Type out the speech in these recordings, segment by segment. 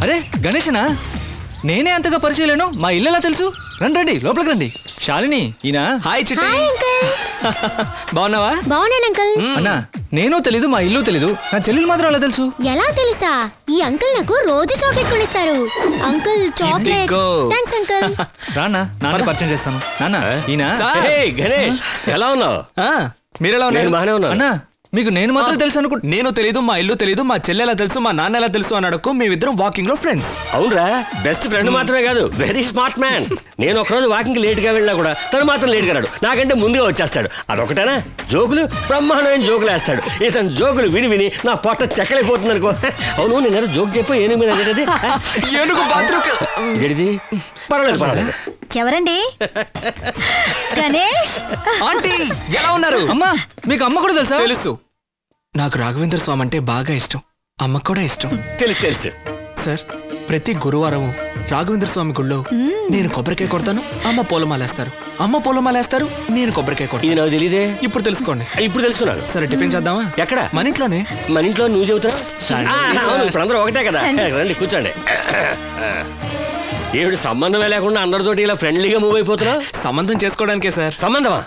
అరే గణేషనా? నేనే అంతగా పరిచయం లేను. మా ఇల్లు ఎలా తెలుసు? రండి లోపలికి రండి. శాలిని ఈయన. హాయ్ చిట్టి. బాగున్నావా? బాగున్నాను అంకుల్. అన్నా నేను తెలీదు, మా ఇల్లు తెలీదు, నా చెల్లెలు మాత్రం అలా తెలుసు. ఎలా తెలుసా? ఈ అంకుల్ నాకు రోజు చాక్లెట్ కొనిస్తారు. Uncle chocolate. Thanks uncle. Rana నాన్న పరిచయం చేస్తాను. నాన్న ఈయన. గణేష్ ఎలా ఉన్నావు? మీరెలా ఉన్నారు? బాగానే ఉన్నా. అన్నా మీకు నేను మాత్రం తెలుసు అనుకుంటా. నేను తెలీదు, మా ఇల్లు తెలీదు, మా చెల్లె ఎలా తెలుసు, మా నాన్న ఎలా తెలుసు అని అడగకు. మేమిద్దరం వాకింగ్ లో ఫ్రెండ్స్. అవునరా, బెస్ట్ ఫ్రెండ్ మాత్రమే కాదు, వెరీ స్మార్ట్ మ్యాన్. నేను ఒకరోజు వాకింగ్ లేట్ గా వెళ్ళినా కూడా తను మాత్రం లేట్ గా రాడు, నాకంటే ముందుగా వచ్చేస్తాడు. అదొకటేనా, జోకులు బ్రహ్మాండమైన జోకులు వేస్తాడు. ఇతను జోకులు విని విని నా పొట్ట చెక్కలైపోతుంది అనుకో. అవును నేను జోక్ చెప్పు, ఏనుగు గడిది. పర్వాలేదు. ఎవరండి? గణేష్ ఆంటీ ఎలా ఉన్నారు? అమ్మా మీకు అమ్మ కూడా తెలుసా? తెలుసు. నాకు రాఘవేంద్ర స్వామి అంటే బాగా ఇష్టం, అమ్మకు కూడా ఇష్టం. తెలుసు సార్, ప్రతి గురువారం రాఘవేంద్ర స్వామి గుళ్ళో నేను కొబ్బరికాయ కొడతాను, అమ్మ పూలమాలేస్తారు. అమ్మ పూలమాలేస్తారు, నేను కొబ్బరికాయ కొడతాను. ఇది నాకు తెలియదే. ఇప్పుడు తెలుసుకోండి. ఇప్పుడు తెలుసుకున్నాను. సరే టిఫిన్ చేద్దామా? ఎక్కడ? మన ఇంట్లోనే. మన ఇంట్లో నువ్వు చెబుతావు. ఇప్పుడు అందరూ ఒకటే కదా, రండి కూర్చోండి. ఏమిటి సంబంధమే లేకుండా అందరితోటి ఇలా ఫ్రెండ్లీగా మూవ్ అయిపోతున్నా? సంబంధం చేసుకోవడానికే సార్. సంబంధమా?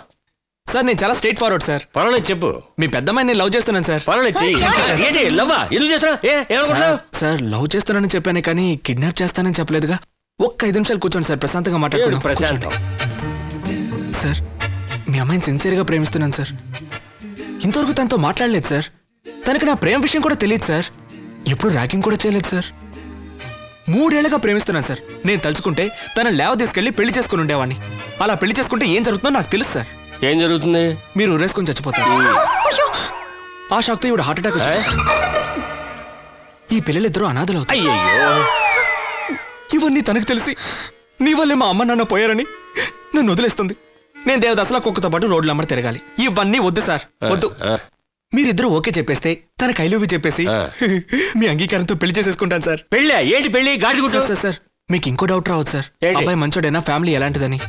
సార్ నేను చాలా స్ట్రైట్ ఫార్వర్డ్ సార్. పర్వాలేదు చెప్పు. మీ పెద్దమ్మాయి నేను లవ్ చేస్తున్నాను సార్. పర్వాలేదు ఏంటి లవ్వా? ఎందుకు చేస్తున్నా? సార్ లవ్ చేస్తున్నానని చెప్పానే కానీ కిడ్నాప్ చేస్తానని చెప్పలేదుగా. ఒక్క 5 నిమిషాలు కూర్చోండి సార్, ప్రశాంతంగా మాట్లాడుకుందాం. ప్రశాంతం. సార్ మీ అమ్మాయిని సిన్సియర్గా ప్రేమిస్తున్నాను సార్. ఇంతవరకు తనతో మాట్లాడలేదు సార్. తనకి నా ప్రేమ విషయం కూడా తెలియదు సార్. ఎప్పుడు ర్యాకింగ్ కూడా చేయలేదు సార్. 3 ఏళ్లుగా ప్రేమిస్తున్నాను సార్. నేను తలుచుకుంటే తన లేవ తీసుకెళ్లి పెళ్లి చేసుకుని ఉండేవాడిని. అలా పెళ్లి చేసుకుంటే ఏం జరుగుతుందో నాకు తెలుసు సార్. ఏం జరుగుతుంది? మీరు ఊరేసుకొని చచ్చిపోతారు. ఆ షాక్తో ఇవిడ హార్ట్ అటాక్. ఈ పిల్లలిద్దరూ అనాథలు అవుతారు. ఇవన్నీ తనకు తెలిసి నీ వల్లే మా అమ్మ నాన్న పోయారని నన్ను వదిలేస్తుంది. నేను దేవదాసులా కుక్కతో పాటు రోడ్లు అమ్మడి తిరగాలి. ఇవన్నీ వద్దు సార్, వద్దు. మీరిద్దరూ ఓకే చెప్పేస్తే తన కైలువి చెప్పేసి మీ అంగీకారంతో పెళ్లి చేసేసుకుంటాను సార్. పెళ్ళా? ఏంటి పెళ్లి? సార్ సార్ మీకు ఇంకో డౌట్ రావచ్చు సార్. అబ్బాయి మంచోడైనా, ఫ్యామిలీ ఎలాంటిదని.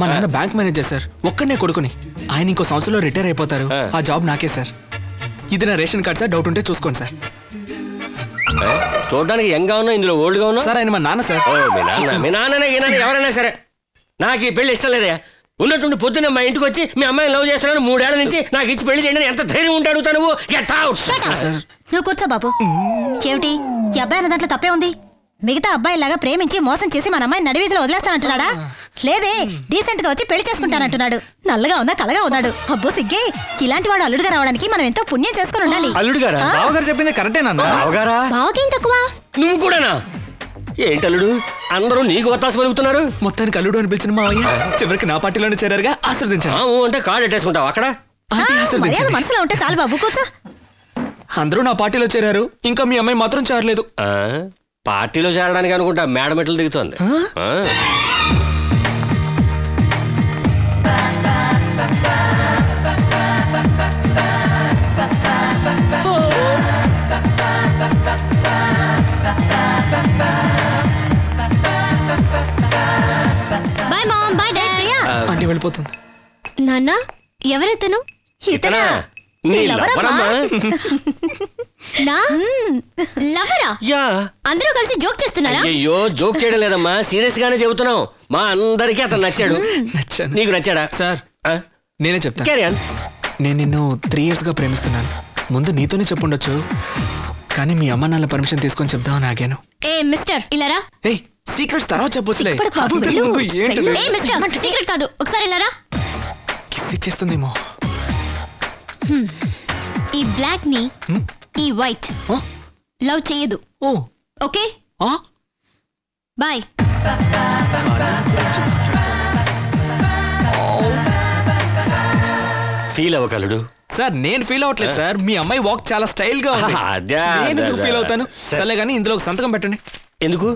మా నాన్న బ్యాంక్ మేనేజర్ సార్, ఒక్కడనే కొడుకుని. ఆయన ఇంకో సంవత్సరంలో రిటైర్ అయిపోతారు. ఆ జాబ్ నాకే సార్. ఇది నా రేషన్ కార్డ్ సార్, డౌట్ ఉంటే చూసుకోండి సార్. చూడడానికి యంగ్ గా ఉన్నా, ఇందులో ఓల్డ్ గా ఉన్నా. సార్ ఆయన మా నాన్న సార్. మీ నాన్న ఎవరైనా సరే నాకు ఈ పెళ్లి ఇష్టం లేదా? ఉన్నట్టుండి పొద్దున్న మా ఇంటికి వచ్చి మీ అమ్మాయిని లవ్ చేస్తున్నాను 3 ఏళ్ల నుంచి, నాకు ఇచ్చి పెళ్లి చేయండి ఎంత ధైర్యం ఉంటాడు నువ్వు? నువ్వు కూర్చో బాబు. ఏమిటి ఈ అబ్బాయి అన్న దాంట్లో తప్పే ఉంది? మిగతా అబ్బాయిలాగా ప్రేమించి మోసం చేసి మన అమ్మాయిని నడివీధిలో వదిలేస్తానంటున్నాడా? లేదే, డీసెంట్ గా వచ్చి పెళ్లి చేసుకుంటానంటున్నాడు. నల్లగా ఉన్నా కలగా ఉన్నాడు. అబ్బో సిగ్గే. ఇలాంటి వాడు అల్లుడుగా రావడానికి మనం ఎంతో పుణ్యం చేసుకుని ఉండాలి. అల్లుడు గారా? బావగారు చెప్పింది కరెక్టేనా? బావకేం తక్కువ? నువ్వు కూడానా? ఏంటల్లుడు అందరూ నీకు వత్తాసు పలుకుతున్నారు? మొత్తానికి అల్లుడు అని పిలిచిన మావయ్య చివరికి నా పార్టీలోనే చేరారుగా. ఆశ్రదించాను అంటే కార్డు ఎట్టేసుకుంటావు అక్కడ. మనసులో ఉంటే చాలు బాబు, కూర్చో. అందరూ నా పార్టీలో చేరారు, ఇంకా మీ అమ్మాయి మాత్రం చేరలేదు. పార్టీలో చేరడానికి అనుకుంటా మేడ మెట్లు దిగుతోంది. Bye mom, bye dad. Priya aunty వెళ్ళిపోతుంది. నాన్న ఎవరెతను? ఇతనా? నీ లవరమ్మా? నా లవరా? యా. అందరూ కలిసి జోక్ చేస్తున్నారా? అయ్యో జోక్ చేయడం లేదమ్మా, సీరియస్ గానే చెబుతున్నాం. మా అందరికీ అతను నచ్చాడు. నచ్చాను. నీకు నచ్చాడా? సార్ నేనే చెప్తాను. నేను నిన్ను 3 years గా ప్రేమిస్తున్నాను. ముందు నీతోనే చెప్పుండొచ్చు, కానీ మీ అమ్మ నాన్న పర్మిషన్ తీసుకొని చెప్దామని ఆగాను. ఏ మిస్టర్ ఇలారా. ఏ సీక్రెట్స్ తర్వాత చెప్పొచ్చులే. ఏ మిస్టర్ సీక్రెట్ కాదు, ఒకసారి ఇలారా. కిస్ ఇచ్చేస్తుందేమో. ఈ బ్లాక్ ని ఈ వైట్ లవ్ చేయదు. Okay bye. ఫీల్ అవ్వగలడు సార్. నేను ఫీల్ అవ్వట్లేదు సార్, మీ అమ్మాయి వాక్ చాలా స్టైల్ గా ఉంది. నేను ఫీల్ అవుతాను. సరే కానీ ఇందులో ఒక సంతకం పెట్టండి. ఎందుకు?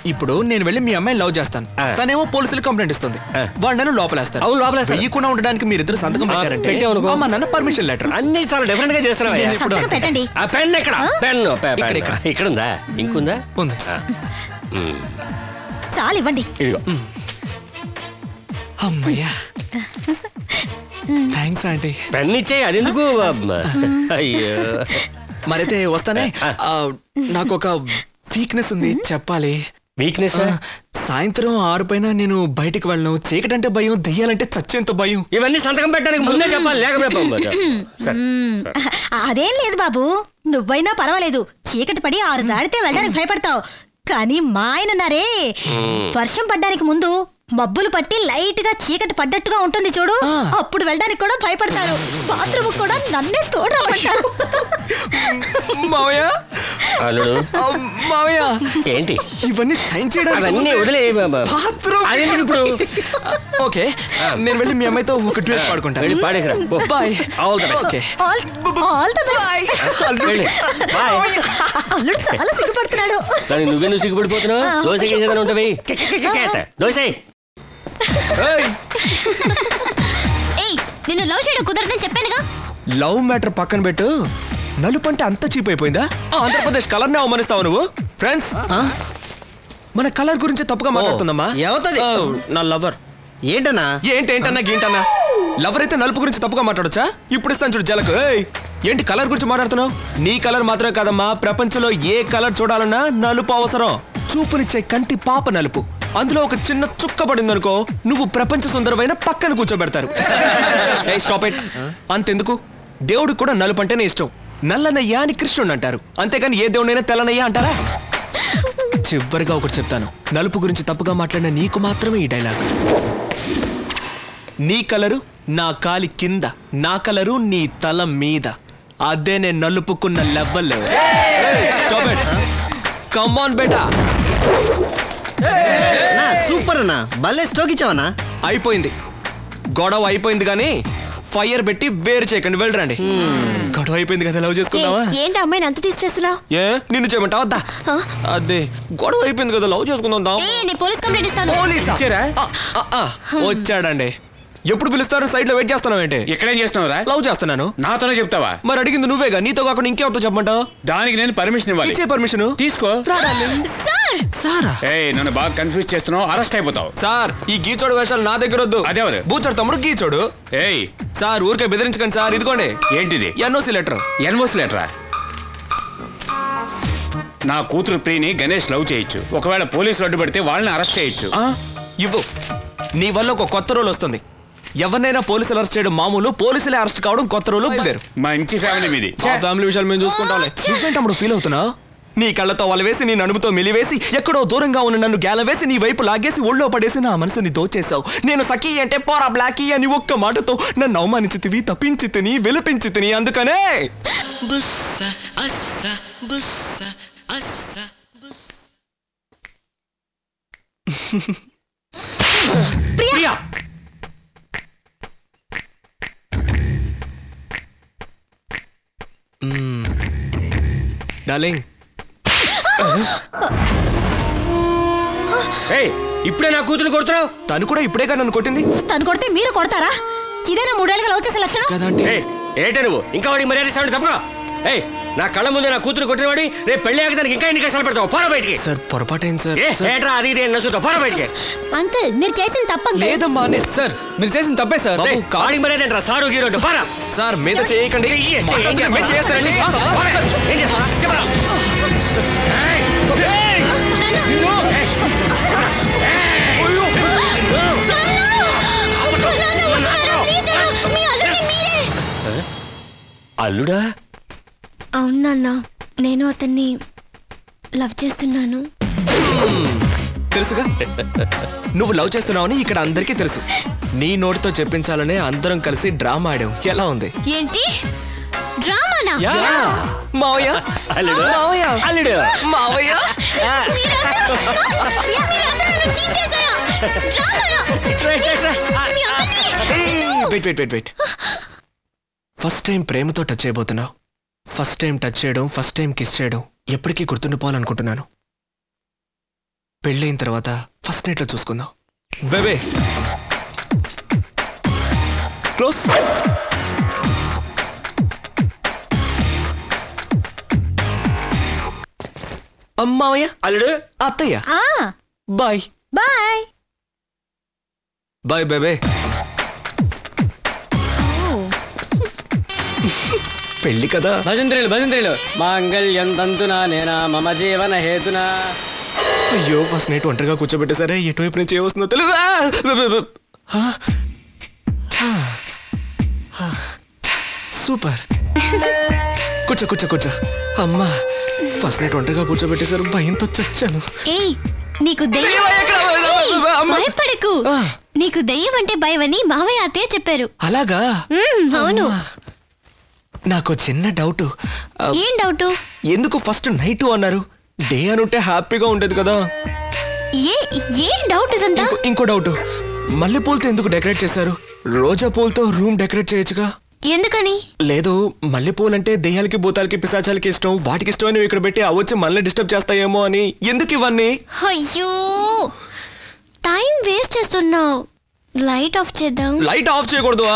ఇప్పుడు నేను వెళ్ళి మీ అమ్మాయిని లవ్ చేస్తాను, తనేమో పోలీసులు కంప్లైంట్ ఇస్తుంది, వాడు నన్ను లోపలేస్తారు. వెయ్యకుండా ఉండడానికి మీరిద్దరు సంతకం పెట్టారంటే మా నాన్న పర్మిషన్ లెటర్. అన్ని చాలా డిఫరెంట్ గా చేస్తున్నావు. పెట్టండి. పెన్ ఎక్కడ? పెన్ ఇక్కడ ఉందా? ఇంకుందా? ఉంది. చాలు ఇవ్వండి. అమ్మయ్యా థ్యాంక్స్ ఆంటీ. పెన్ ఇచ్చే అది ఎందుకు? అయ్యో మరైతే వస్తానే. నాకు ఒక వీక్నెస్ ఉంది చెప్పాలి. వీక్నెస్? సాయంత్రం 6 పైన నేను బయటికి వెళ్ళను. చీకటంటే భయం, దెయ్యాలంటే చచ్చేంత భయం. ఇవన్నీ సంతకం పెట్టడానికి ముందే చెప్పాలి, లేకపోతే అదేం లేదు బాబు, నువ్వైనా పర్వాలేదు. చీకటి పడి 6 దాడితే వెళ్ళడానికి భయపడతావు. కానీ మా ఆయనన్నారే, వర్షం పడ్డానికి ముందు మబ్బులు పట్టి లైట్ గా చీకటి పడ్డట్టుగా ఉంటుంది చూడు, అప్పుడు వెళ్ళడానికి కూడా భయపడతారు. బాత్రూమ్ కూడా నన్నే తోడమంటారు. మావయ్య అల్లుడు మావయ్య ఏంటి ఇవన్నీ సైన్ చేయడం? అవన్నీ వదిలే ఇప్పుడు. ఓకే, నేను వెళ్ళి మీ అమ్మాయితో ఒక డ్యూయట్ పాడుకుంటాను. వెళ్ళి పాడేసిరా. బాయ్. All the best. అల్లుడు చాలా సిగ్గుపడుతున్నాడు. కానీ నువ్వెందుకు సిగ్గుపడిపోతున్నావు? దోశ ఏదైనా ఉంటవి. దోశ నిన్ను లవ్ చేయడం కుదరదని చెప్పానుగా. లవ్ మ్యాటర్ పక్కన పెట్టు, నలుపు అంటే అంత చీప్ అయిపోయిందా? ఆంధ్రప్రదేశ్ కలర్ నే అవమానిస్తావు నువ్వు. ఫ్రెండ్స్, మన కలర్ గురించి తప్పుగా మాట్లాడుతుందమ్మా. నా లవర్. ఏంటన్నా? ఏంటేంటన్నా గీంటన్నా? లవర్ అయితే నలుపు గురించి తప్పుగా మాట్లాడొచ్చా? ఇప్పుడు ఇస్తాను చూడు జలకు. ఏంటి కలర్ గురించి మాట్లాడుతున్నావు? నీ కలర్ మాత్రమే కాదమ్మా, ప్రపంచంలో ఏ కలర్ చూడాలన్నా నలుపు అవసరం. చూపునిచ్చే కంటి పాప నలుపు. అందులో ఒక చిన్న చుక్క పడిందనుకో, నువ్వు ప్రపంచ సుందరమైన పక్కన కూర్చోబెడతారు. Stop it. అంతెందుకు, దేవుడికి కూడా నలుపు అంటేనే ఇష్టం. నల్లనయ్య అని కృష్ణుడు అంటారు, అంతేగాని ఏ దేవుడైనా తెల్లనయ్య అంటారా? చివరిగా ఒకటి చెప్తాను, నలుపు గురించి తప్పుగా మాట్లాడిన నీకు మాత్రమే ఈ డైలాగ్. నీ కలరు నా కాలి కింద, నా కలరు నీ తల మీద. అదే నేను నలుపుకున్న లెవెల్. కమ్ ఆన్ బేటా. సూపర్ అన్నా, భలే స్ట్రోక్ ఇచ్చావన్నా. అయిపోయింది గొడవ, అయిపోయింది కానీ ఫైర్ పెట్టి వేరు చేయకండి, వెళ్ళరండి. గొడవ అయిపోయింది కదా, లవ్ చేసుకుందామా? ఏంటి అమ్మాయిని అంత టీస్ చేస్తున్నావు? ఏ నిన్ను చేయమంటావా? వద్దా? అదే గొడవ అయిపోయింది కదా, లవ్ చేసుకుందాం. పోలీస్ కంప్లైంట్ ఇస్తాను. వచ్చాడండి. ఎప్పుడు పిలుస్తారు? సైడ్ లో వెయిట్ చేస్తున్నావు ఏంటి? ఎక్కడేం చేస్తున్నావురా? లవ్ చేస్తున్నాను. నాతోనే చెప్తావా? మరి అడిగింది నువ్వేగా, నీతో కాకుండా ఇంకెవరితో చెప్పమంటావు? దానికి నేను పర్మిషన్ ఇవ్వాలి. ఇచ్చే పర్మిషన్ తీసుకో. సారా, నన్ను బాగా కన్ఫ్యూజ్ చేస్తున్నావు, అరెస్ట్ అయిపోతావు. సార్ ఈ గీచోడు వేషాలు నా దగ్గర వద్దు. అదేవరు? బూచోడు తమ్ముడు గీచోడు. ఏయ్ సార్ ఊరికే బెదిరించకండి సార్. ఇదిగోండి. ఏంటిది? NOC letter. ఎన్ఓసి లెటరా? నా కూతురు ప్రియని గణేష్ లవ్ చేయొచ్చు. ఒకవేళ పోలీసులు అడ్డుపడితే వాళ్ళని అరెస్ట్ చేయొచ్చు. ఇవ్వు. నీ వల్ల ఒక కొత్త రూల్ వస్తుంది. ఎవరినైనా పోలీసులు అరెస్ట్ చేయడం మామూలు, పోలీసులే అరెస్ట్ కావడం కొత్త రూల్. మంచి ఫ్యామిలీ మీది. ఫ్యామిలీ విషయాలు మేము చూసుకుంటాంలే. నువ్వేంటప్పుడు ఫీల్ అవుతున్నావు? నీ కళ్ళతో వలవేసి, నీ నడుముతో మెలివేసి, ఎక్కడో దూరంగా ఉన్న నన్ను గేలవేసి, నీ వైపు లాగేసి ఒళ్ళో పడేసి నా మనసుని దోచేశావు. నేను సఖీ అంటే పోరా బ్లాకీ అని ఒక్క మాటతో నన్ను అవమానించితివి, తప్పించి తిని, విలపించి తిని. అందుకనే ప్రియా, డార్లింగ్, ఇప్పుడే నా కూతురు కొడుతున్నావు? తను కూడా ఇప్పుడేగా నన్ను కొట్టింది. తను కొడితే మీరు కొడతారా? ఇదేనా 3 ఏళ్ళుగా లవ్ చేసే లక్షణం? ఏంటే నువ్వు ఇంకా వాడికి మర్యాద ఇస్తావు? తప్పగా నా కళ్ళ ముందే నా కూతురు కొట్టినవాడి రేపు పెళ్లి ఆగడానికి ఇంకా ఎన్ని కష్టాలు పెడతావు? పోరా బయటికి. సార్ పొరపాటైంది సార్. ఏట్రా అది ఇది నచ్చుతావు? పోరా బయటికి. అంకుల్ మీరు చేసిన తప్ప లేదమ్మా. సార్ మీరు చేసిన తప్పే సార్. వాడికి మర్యాద ఏంట్రా? సారు గీరోడ్డు పోరా. సార్ మీద చేయకండి. చేస్తారండి. అల్లుడా? అవును నాన్న, నేను అతన్ని లవ్ చేస్తున్నాను. తెలుసుగా, నువ్వు లవ్ చేస్తున్నావని ఇక్కడ అందరికీ తెలుసు. నీ నోటితో చెప్పించాలనే అందరం కలిసి డ్రామా ఆడాం. ఎలా ఉంది? ఏంటి డ్రామానా? మావయ్య, అల్లుడు, మావయ్య, అల్లుడు, మావయ్య. వెయిట్. ఫస్ట్ టైం ప్రేమతో టచ్ చేయబోతున్నావు. ఫస్ట్ టైం టచ్ చేయడం, ఫస్ట్ టైం కిస్ చేయడం ఎప్పటికీ గుర్తుండిపోవాలనుకుంటున్నాను. పెళ్ళైన తర్వాత ఫస్ట్ నైట్లో చూసుకుందాం. బేబే క్లోజ్. అమ్మావయ్య, అల్లుడు, అత్తయ్య, బాయ్ బాయ్ బాయ్ బేబే. పెళ్లి కదా. భజంత్రీలు మాంగళ్యం తంతునా నేనా మమ జీవన హేతునా. అయ్యో ఫస్ట్ నైట్ ఒంటరిగా కూర్చోబెట్టేసరే ఎటువైపు నుంచి ఏమొస్తుందో తెలుసా. సూపర్. కూర్చో కూర్చో కూర్చో. అమ్మా ఫస్ట్ నైట్ ఒంటరిగా కూర్చోబెట్టేసారు, భయంతో చచ్చాను. నీకు భయపడకు. నీకు దెయ్యం అంటే భయమని మావయ్య అత్తయ్య చెప్పారు. అలాగా? అవును. నాకు చిన్న డౌట్. ఏం డౌట్? ఎందుకు ఫస్ట్ నైట్ అన్నారు? డే అనుంటే హ్యాపీగా ఉండేది కదా. ఏ డౌట్ ఇదంతా? ఇంకో డౌట్, మల్లెపూలతో ఎందుకు డెకరేట్ చేశారు? రోజా పూలతో రూమ్ డెకరేట్ చేయొచ్చుగా. ఎందుకని? లేదు, మల్లెపూలు అంటే దెయ్యాలకి భూతాలకి పిశాచాలకి ఇష్టం, వాటికి ఇష్టం అని ఇక్కడ పెట్టి అవచ్చి మళ్ళీ డిస్టర్బ్ చేస్తాయేమో అని. ఎందుకు ఇవన్నీ? అయ్యో టైం వేస్ట్ చేస్తున్నావు. లైట్ ఆఫ్ చేద్దాం. లైట్ ఆఫ్ చేయకూడదు.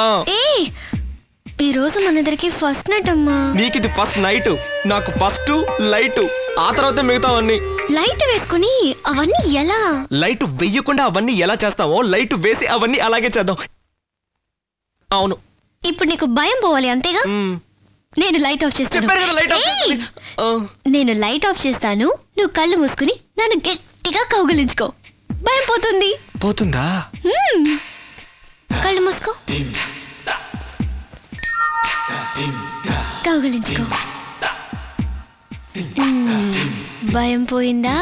ఈ రోజు మనిద్దరికి ఫస్ట్ నైట్ అమ్మా. నీకు ఇది ఫస్ట్ నైట్, నాకు ఫస్ట్ లైట్, ఆ తర్వాత మిగతావన్నీ. లైట్ వేసుకుని అవన్నీ ఎలా? లైట్ వెయ్యకుండా అవన్నీ ఎలా చేస్తామో లైట్ వేసి అవన్నీ అలాగే చేద్దాం. అవును. ఇప్పుడు నీకు భయం పోవాలి అంతేగా? నేను లైట్ ఆఫ్ చేస్తాను. నేను లైట్ ఆఫ్ చేస్తాను, నువ్వు కళ్ళు మూసుకుని నన్ను గట్టిగా కౌగిలించుకో. భయం పోతుంది. పోతుందా? కళ్ళు మూసుకో, కౌగిలించుకో. భయం పోయిందా?